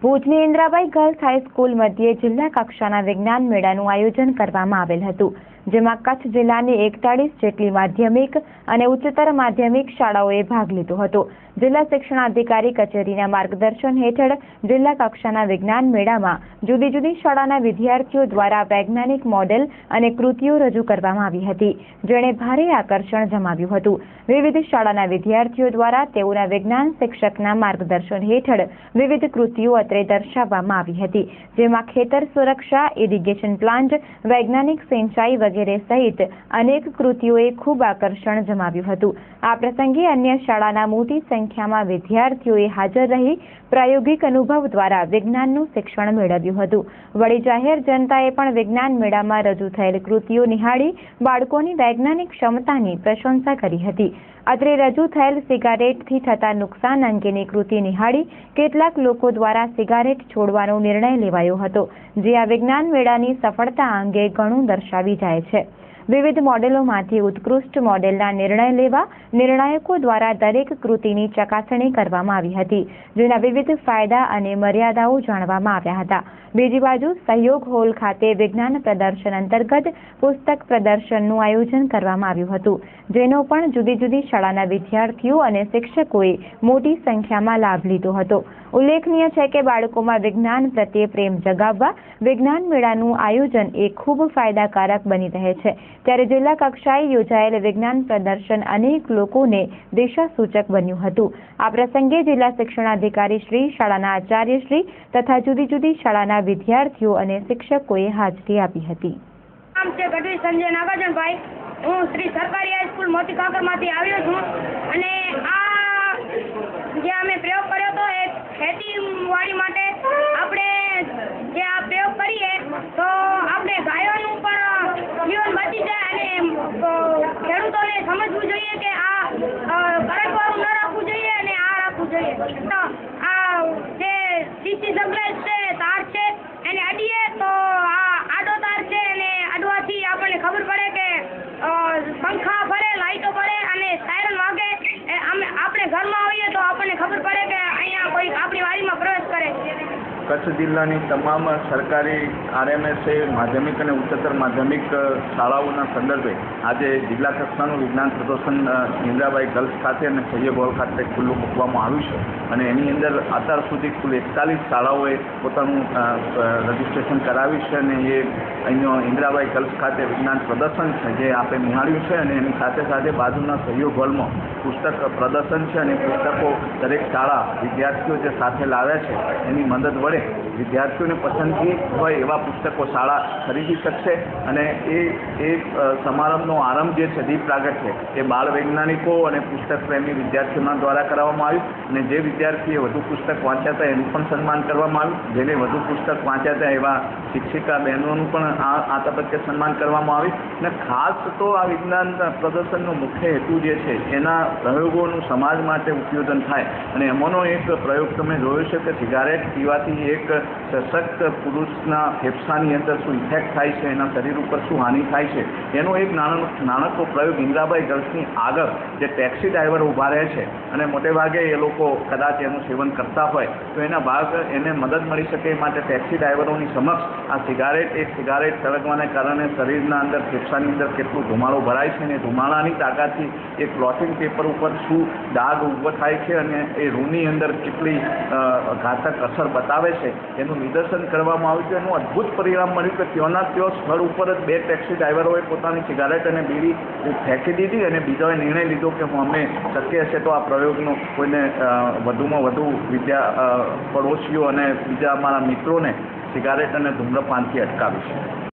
ભુજની Indrabai girls high school મધ્યે જિલ્લા કક્ષાના વિજ્ઞાન મેળાનું આયોજન કરવામાં આવેલ હતું, જેમાં કચ્છ જિલ્લાની 41 જેટલી માધ્યમિક અને ઉચ્ચતર માધ્યમિક શાળાઓએ ભાગ લીધો હતો। જિલ્લા શિક્ષણાધિકારી કચેરીના માર્ગદર્શન હેઠળ જિલ્લા કક્ષાના વિજ્ઞાન મેળામાં જુદી જુદી શાળાના વિદ્યાર્થીઓ દ્વારા વૈજ્ઞાનિક મોડેલ અને કૃતિઓ રજૂ કરવામાં આવી હતી, જેણે ભારે આકર્ષણ જમાવ્યું હતું। વિવિધ શાળાના વિદ્યાર્થીઓ દ્વારા તેઓના વિજ્ઞાન શિક્ષકના માર્ગદર્શન હેઠળ વિવિધ કૃતિઓ અત્રે દર્શાવવામાં આવી હતી, જેમાં ખેતર સુરક્ષા, ઇરિગેશન પ્લાન્ટ, વૈજ્ઞાનિક સિંચાઈ વગેરે સહિત અનેક કૃતિઓએ ખૂબ આકર્ષણ જમાવ્યું હતું। આ પ્રસંગે અન્ય શાળાના મોટી સંખ્યામાં વિદ્યાર્થીઓએ હાજર રહી પ્રાયોગિક અનુભવ દ્વારા વિજ્ઞાનનું શિક્ષણ મેળવ્યું હતું। વળી જાહેર જનતાએ પણ વિજ્ઞાન મેળામાં રજૂ થયેલ કૃતિઓ નિહાળી બાળકોની વૈજ્ઞાનિક ક્ષમતાની પ્રશંસા કરી હતી। અત્રે રજૂ થયેલ સિગારેટથી થતા નુકસાન અંગેની કૃતિ નિહાળી કેટલાક લોકો દ્વારા સિગારેટ છોડવાનો નિર્ણય લેવાયો હતો, જે આ વિજ્ઞાન મેળાની સફળતા અંગે ઘણું દર્શાવી જાય છે। વિવિધ મોડેલોમાંથી ઉત્કૃષ્ટ મોડેલના નિર્ણય લેવા નિર્ણાયકો દ્વારા દરેક કૃતિની ચકાસણી કરવામાં આવી હતી, જેના વિવિધ ફાયદા અને મર્યાદાઓ જાણવામાં આવ્યા હતા। બીજી બાજુ સહયોગ હોલ ખાતે વિજ્ઞાન પ્રદર્શન અંતર્ગત પુસ્તક પ્રદર્શનનું આયોજન કરવામાં આવ્યું હતું, જેનો પણ જુદી જુદી શાળાના વિદ્યાર્થીઓ અને શિક્ષકોએ મોટી સંખ્યામાં લાભ લીધો હતો। ઉલ્લેખનીય છે કે બાળકોમાં વિજ્ઞાન પ્રત્યે પ્રેમ જગાવવા વિજ્ઞાન મેળાનું આયોજન એ ખૂબ ફાયદાકારક બની રહે છે, ત્યારે જિલ્લા કક્ષાએ યોજાયેલ વિજ્ઞાન પ્રદર્શન અનેક લોકોને દિશાસૂચક બન્યું હતું। આ પ્રસંગે જિલ્લા શિક્ષણાધિકારી શ્રી, શાળાના આચાર્ય શ્રી તથા જુદી જુદી શાળાના વિદ્યાર્થીઓ અને શિક્ષકોએ હાજરી આપી હતી। નામ છે ગઢવી સંજય નાગાર્જુનભાઈ। હું શ્રી સરકારી હાઈસ્કૂલ મોતી કાંકરમાંથી આવ્યો છું અને આ જે અમે પ્રયોગ કર્યો હતો એ ખેતીવાડી માટે આપણે જે આ પ્રયોગ કરીએ તો આપણે ગાયોનું પણ જીવન બચી જાય અને ખેડૂતોને સમજવું જોઈએ કે આ કરંટવાળું ન રાખવું જોઈએ અને આ રાખવું જોઈએ। તો આ જે સીસી સપ્લાય છે, તાર છે, એને અડીએ તો આ આડો તાર છે અને અડવાથી આપણને ખબર પડે કે પંખા ફરે, લાઇટો ફરે અને સાયરન વાગે। આપણે ઘરમાં આવીએ તો આપણને ખબર પડે કે અહીંયા કોઈ આપણી વાડીમાં પ્રવેશ કરે છે। કચ્છ જિલ્લાની તમામ સરકારી આરએમએસએ માધ્યમિક અને ઉચ્ચતર માધ્યમિક શાળાઓના સંદર્ભે આજે જિલ્લા કક્ષાનું વિજ્ઞાન પ્રદર્શન ઇન્દ્રાબાઈ ગર્લ્સ ખાતે અને સહયોગ હોલ ખાતે ખુલ્લું મૂકવામાં આવ્યું છે અને એની અંદર અત્યાર સુધી કુલ 41 શાળાઓએ પોતાનું રજીસ્ટ્રેશન કરાવ્યું છે અને એ અહીંનો ઇન્દ્રાબાઈ ગર્લ્સ ખાતે વિજ્ઞાન પ્રદર્શન છે જે આપણે નિહાળ્યું છે અને એની સાથે સાથે બાજુના સહયોગ હોલમાં પુસ્તક પ્રદર્શન છે અને પુસ્તકો દરેક શાળા વિદ્યાર્થીઓ જે સાથે લાવ્યા છે એની મદદ વડે વિદ્યાર્થીઓને પસંદગી હોય એવા પુસ્તકો શાળા ખરીદી શકશે અને એ સમારંભનો આરંભ જે છે દીપ પ્રાગટ્ય એ બાળ વૈજ્ઞાનિકો અને પુસ્તક પ્રેમી વિદ્યાર્થીઓના દ્વારા કરવામાં આવ્યું અને જે વિદ્યાર્થીએ વધુ પુસ્તક વાંચ્યા હતા એનું પણ સન્માન કરવામાં આવ્યું, જેને વધુ પુસ્તક વાંચ્યા હતા એવા શિક્ષિકા બહેનોનું પણ આ તબક્કે સન્માન કરવામાં આવ્યું અને ખાસ તો આ વિજ્ઞાન પ્રદર્શનનો મુખ્ય હેતુ જે છે એના પ્રયોગોનું સમાજ માટે ઉપયોજન થાય અને એમાંનો એક પ્રયોગ તમે જોયો છે કે સિગારેટ પીવાથી એક સશક્ત પુરુષના ફેફસાની અંદર શું ઇફેક્ટ થાય છે, એના શરીર ઉપર શું હાનિ થાય છે, એનો એક નાનકડો પ્રયોગ ઇન્દ્રાબાઈ ગર્લ્સની આગળ જે ટેક્સી ડ્રાઈવર ઊભા રહે છે અને મોટે ભાગે એ લોકો કદાચ એનું સેવન કરતા હોય તો એને મદદ મળી શકે એ માટે ટેક્સી ડ્રાઈવરોની સમક્ષ આ સિગારેટ સળગવાને કારણે શરીરના અંદર ફેફસાની અંદર કેટલું ધુમાડો ભરાય છે અને ધુમાડાની તાકાતથી એક પ્લોટિંગ પેપર ઉપર શું ડાઘ ઊભો થાય છે અને એ રૂની અંદર કેટલી ઘાતક અસર બતાવે છે એનું નિદર્શન કરવામાં આવ્યું છે। એનું અદ્ભુત પરિણામ મળ્યું કે ત્યાંના સ્થળ ઉપર જ 2 ટેક્સી ડ્રાઈવરોએ પોતાની સિગારેટ અને બીડી ફેંકી દીધી અને બીજાએ નિર્ણય લીધો કે અમે શક્ય હશે તો આ પ્રયોગનો કોઈને વધુમાં વધુ પડોશીઓ અને બીજા અમારા મિત્રોને સિગારેટ અને ધૂમ્રપાનથી અટકાવીશું।